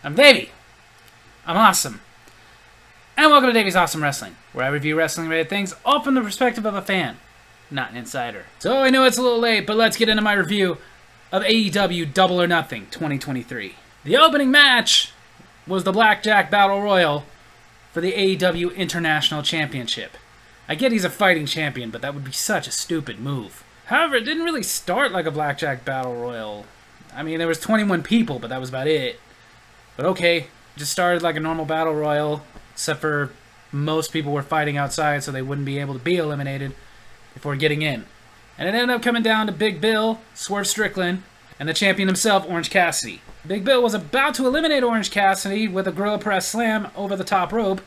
I'm Davy. I'm awesome. And welcome to Davy's Awesome Wrestling, where I review wrestling-related things all from the perspective of a fan, not an insider. So I know it's a little late, but let's get into my review of AEW Double or Nothing 2023. The opening match was the Blackjack Battle Royal for the AEW International Championship. I get he's a fighting champion, but that would be such a stupid move. However, it didn't really start like a Blackjack Battle Royal. I mean, there was 21 people, but that was about it. But okay, it just started like a normal Battle Royal, except for most people were fighting outside, so they wouldn't be able to be eliminated before getting in. And it ended up coming down to Big Bill, Swerve Strickland, and the champion himself, Orange Cassidy. Big Bill was about to eliminate Orange Cassidy with a Gorilla Press Slam over the top rope,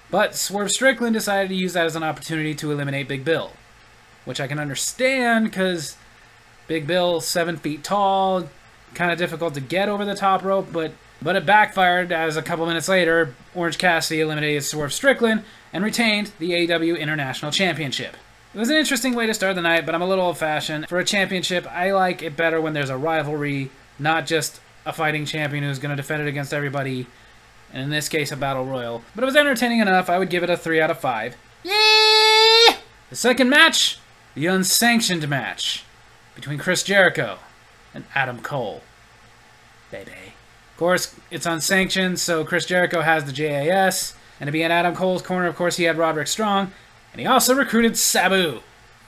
but Swerve Strickland decided to use that as an opportunity to eliminate Big Bill. Which I can understand, because Big Bill, 7 feet tall, kind of difficult to get over the top rope, but it backfired as a couple minutes later, Orange Cassidy eliminated Swerve Strickland and retained the AEW International Championship. It was an interesting way to start the night, but I'm a little old-fashioned. For a championship, I like it better when there's a rivalry, not just a fighting champion who's going to defend it against everybody, and in this case, a battle royal. But it was entertaining enough. I would give it a 3 out of 5. Yeah! The second match, the unsanctioned match between Chris Jericho and Adam Cole. Baby. Of course, it's unsanctioned, so Chris Jericho has the JAS, and to be in Adam Cole's corner, of course, he had Roderick Strong, and he also recruited Sabu.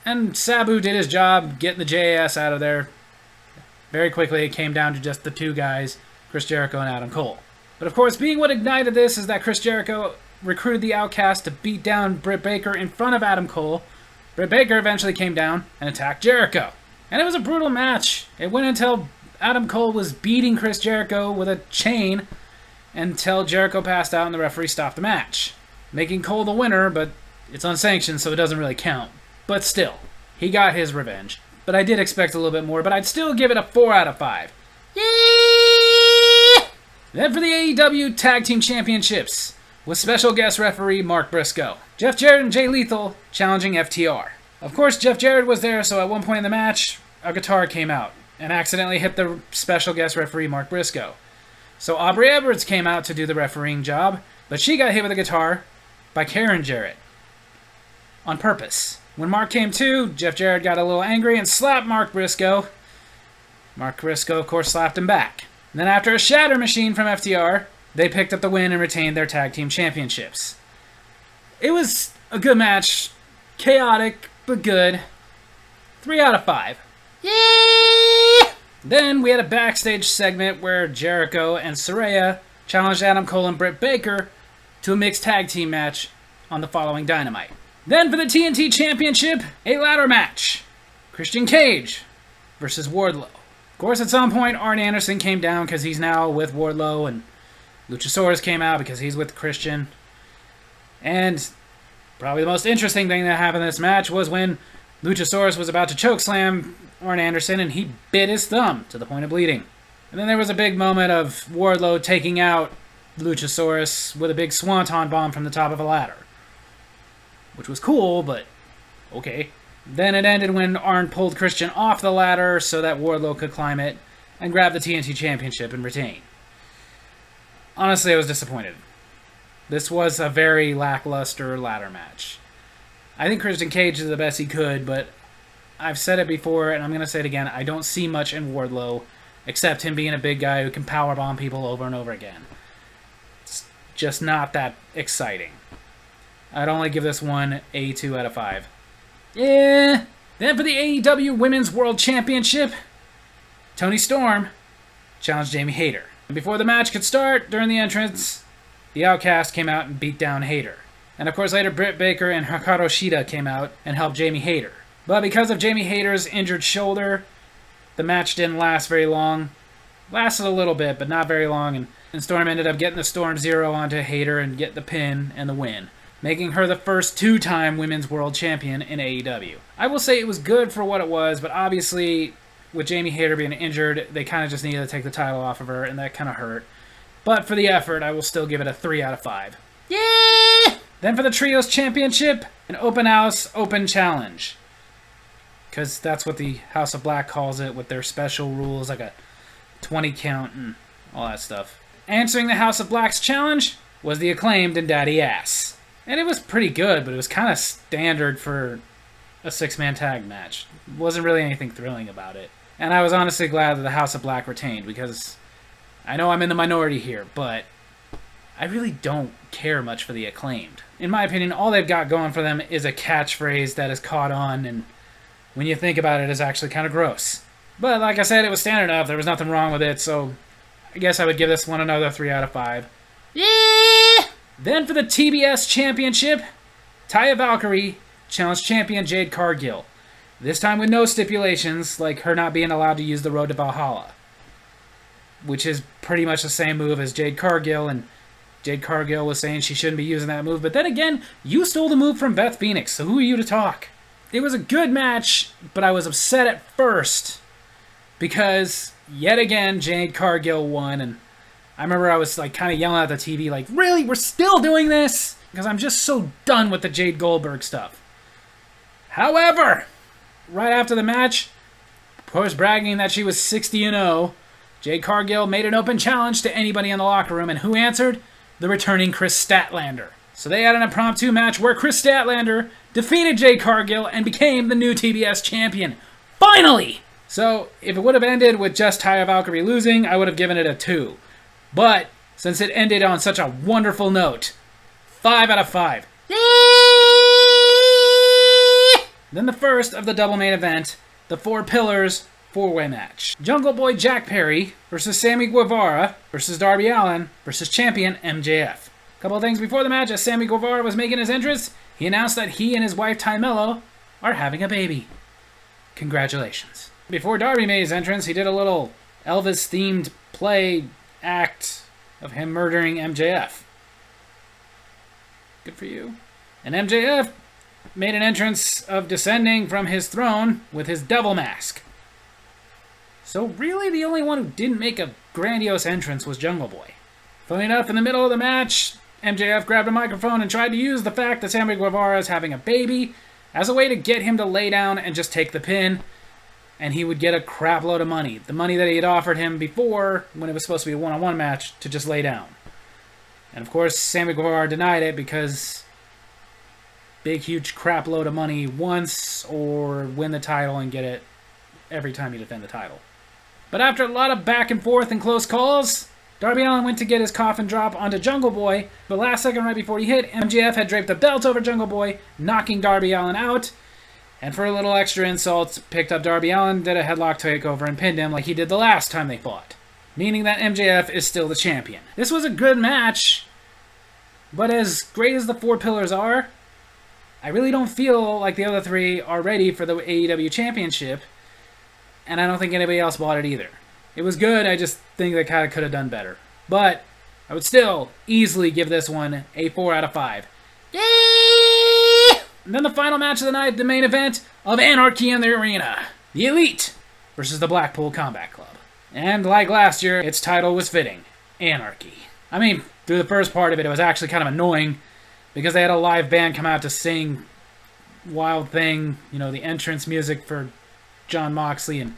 And Sabu did his job getting the JAS out of there. Very quickly, it came down to just the two guys, Chris Jericho and Adam Cole. But of course, being what ignited this is that Chris Jericho recruited the Outcast to beat down Britt Baker in front of Adam Cole. Britt Baker eventually came down and attacked Jericho. And it was a brutal match. It went until Adam Cole was beating Chris Jericho with a chain until Jericho passed out and the referee stopped the match, making Cole the winner, but it's unsanctioned, so it doesn't really count. But still, he got his revenge. But I did expect a little bit more, but I'd still give it a 4 out of 5. Yeah! Then for the AEW Tag Team Championships, with special guest referee Mark Briscoe. Jeff Jarrett and Jay Lethal challenging FTR. Of course, Jeff Jarrett was there, so at one point in the match, a guitar came out and accidentally hit the special guest referee Mark Briscoe. So Aubrey Edwards came out to do the refereeing job, but she got hit with a guitar by Karen Jarrett. On purpose. When Mark came to, Jeff Jarrett got a little angry and slapped Mark Briscoe. Mark Briscoe, of course, slapped him back. And then after a shatter machine from FTR, they picked up the win and retained their tag team championships. It was a good match. Chaotic, but good. 3 out of 5. Yeah! Then we had a backstage segment where Jericho and Saraya challenged Adam Cole and Britt Baker to a mixed tag team match on the following Dynamite. Then for the TNT Championship, a ladder match. Christian Cage versus Wardlow. Of course, at some point, Arn Anderson came down because he's now with Wardlow, and Luchasaurus came out because he's with Christian. And probably the most interesting thing that happened in this match was when Luchasaurus was about to chokeslam Arn Anderson, and he bit his thumb to the point of bleeding. And then there was a big moment of Wardlow taking out Luchasaurus with a big swanton bomb from the top of a ladder. Which was cool, but okay. Then it ended when Arn pulled Christian off the ladder so that Wardlow could climb it and grab the TNT Championship and retain. Honestly, I was disappointed. This was a very lackluster ladder match. I think Christian Cage did the best he could, but I've said it before, and I'm going to say it again, I don't see much in Wardlow, except him being a big guy who can powerbomb people over and over again. It's just not that exciting. I'd only give this one a 2 out of 5. Yeah. Then for the AEW Women's World Championship, Toni Storm challenged Jamie Hayter. And before the match could start, during the entrance, the Outcast came out and beat down Hayter. And of course later Britt Baker and Hikaru Shida came out and helped Jamie Hayter. But because of Jamie Hayter's injured shoulder, the match didn't last very long. Lasted a little bit, but not very long, and Storm ended up getting the Storm Zero onto Hayter and get the pin and the win, making her the first 2-time Women's World Champion in AEW. I will say it was good for what it was, but obviously, with Jamie Hayter being injured, they kind of just needed to take the title off of her, and that kind of hurt. But for the effort, I will still give it a 3 out of 5. Yeah! Then for the Trios Championship, an open house, open challenge. Because that's what the House of Black calls it with their special rules, like a 20 count and all that stuff. Answering the House of Black's challenge was the Acclaimed and Daddy Ass. And it was pretty good, but it was kind of standard for a six-man tag match. Wasn't really anything thrilling about it. And I was honestly glad that the House of Black retained, because I know I'm in the minority here, but I really don't care much for the Acclaimed. In my opinion, all they've got going for them is a catchphrase that has caught on, and when you think about it, is actually kind of gross. But like I said, it was standard enough. There was nothing wrong with it, so I guess I would give this one another 3 out of 5. Yeah! Then for the TBS Championship, Taya Valkyrie challenged champion Jade Cargill. This time with no stipulations, like her not being allowed to use the Road to Valhalla, which is pretty much the same move as Jade Cargill, and Jade Cargill was saying she shouldn't be using that move. But then again, you stole the move from Beth Phoenix, so who are you to talk? It was a good match, but I was upset at first because, yet again, Jade Cargill won, and I remember I was like kind of yelling at the TV like, really? We're still doing this? Because I'm just so done with the Jade Goldberg stuff. However, right after the match, of course bragging that she was 60-0, Jade Cargill made an open challenge to anybody in the locker room, and who answered? The returning Chris Statlander. So they had an impromptu match where Chris Statlander defeated Jade Cargill and became the new TBS champion. Finally! So, if it would have ended with just Taya Valkyrie losing, I would have given it a 2. But, since it ended on such a wonderful note, 5 out of 5. Then the first of the double main event, the Four Pillars 4-way match. Jungle Boy Jack Perry versus Sammy Guevara versus Darby Allin versus champion MJF. A couple of things before the match, as Sammy Guevara was making his entrance, he announced that he and his wife Ty Mello are having a baby. Congratulations. Before Darby made his entrance, he did a little Elvis-themed play act of him murdering MJF. Good for you. And MJF made an entrance of descending from his throne with his devil mask. So really the only one who didn't make a grandiose entrance was Jungle Boy. Funny enough, in the middle of the match, MJF grabbed a microphone and tried to use the fact that Sammy Guevara is having a baby as a way to get him to lay down and just take the pin, and he would get a crap load of money. The money that he had offered him before, when it was supposed to be a one-on-one match, to just lay down. And of course, Sammy Guevara denied it because big, huge crap load of money once, or win the title and get it every time you defend the title. But after a lot of back and forth and close calls, Darby Allin went to get his coffin drop onto Jungle Boy, but last second right before he hit, MJF had draped the belt over Jungle Boy, knocking Darby Allin out, and for a little extra insult, picked up Darby Allin, did a headlock takeover, and pinned him like he did the last time they fought, meaning that MJF is still the champion. This was a good match, but as great as the Four Pillars are, I really don't feel like the other three are ready for the AEW Championship, and I don't think anybody else bought it either. It was good, I just think they kind of could have done better. But I would still easily give this one a 4 out of 5. And then the final match of the night, the main event of Anarchy in the Arena. The Elite versus the Blackpool Combat Club. And like last year, its title was fitting. Anarchy. I mean, through the first part of it, it was actually kind of annoying because they had a live band come out to sing Wild Thing, you know, the entrance music for Jon Moxley, and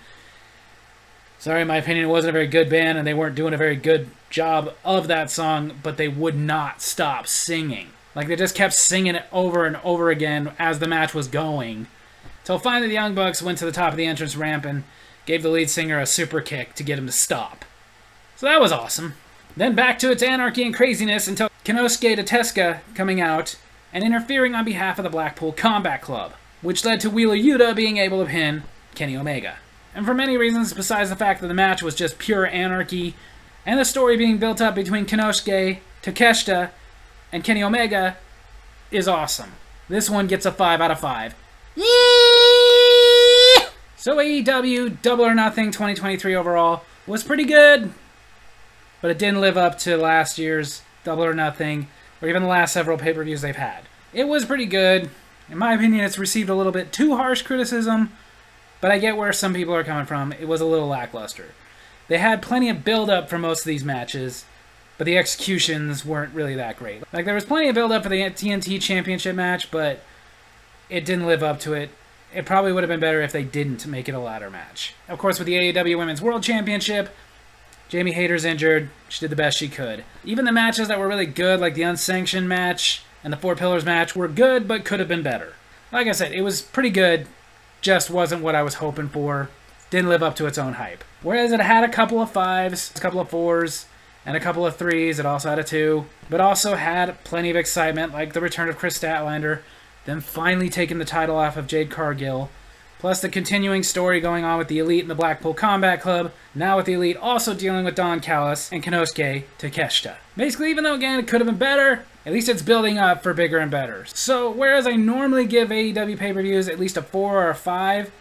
sorry, in my opinion, it wasn't a very good band, and they weren't doing a very good job of that song, but they would not stop singing. Like, they just kept singing it over and over again as the match was going, till finally the Young Bucks went to the top of the entrance ramp and gave the lead singer a super kick to get him to stop. So that was awesome. Then back to its anarchy and craziness until Konosuke Tatesuka coming out and interfering on behalf of the Blackpool Combat Club, which led to Wheeler Yuta being able to pin Kenny Omega. And for many reasons, besides the fact that the match was just pure anarchy, and the story being built up between Konosuke, Takeshita, and Kenny Omega is awesome. This one gets a 5 out of 5. So AEW Double or Nothing 2023 overall was pretty good, but it didn't live up to last year's Double or Nothing, or even the last several pay-per-views they've had. It was pretty good. In my opinion, it's received a little bit too harsh criticism, but I get where some people are coming from. It was a little lackluster. They had plenty of build-up for most of these matches, but the executions weren't really that great. Like, there was plenty of build-up for the TNT Championship match, but it didn't live up to it. It probably would have been better if they didn't make it a ladder match. Of course, with the AEW Women's World Championship, Jamie Hayter's injured. She did the best she could. Even the matches that were really good, like the unsanctioned match and the Four Pillars match, were good but could have been better. Like I said, it was pretty good, just wasn't what I was hoping for. Didn't live up to its own hype. Whereas it had a couple of 5s, a couple of 4s, and a couple of 3s. It also had a 2, but also had plenty of excitement, like the return of Chris Statlander, then finally taking the title off of Jade Cargill, plus the continuing story going on with the Elite and the Blackpool Combat Club, now with the Elite also dealing with Don Callis and Konosuke Takeshita. Basically, even though, again, it could have been better, at least it's building up for bigger and better. So, whereas I normally give AEW pay-per-views at least a 4 or a 5,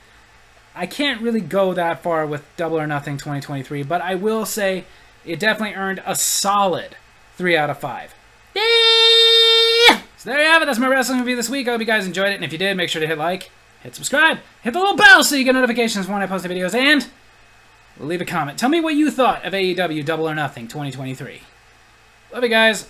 I can't really go that far with Double or Nothing 2023, but I will say it definitely earned a solid 3 out of 5. Yeah! So there you have it. That's my wrestling review this week. I hope you guys enjoyed it, and if you did, make sure to hit like, hit subscribe, hit the little bell so you get notifications when I post the videos, and leave a comment. Tell me what you thought of AEW Double or Nothing 2023. Love you guys.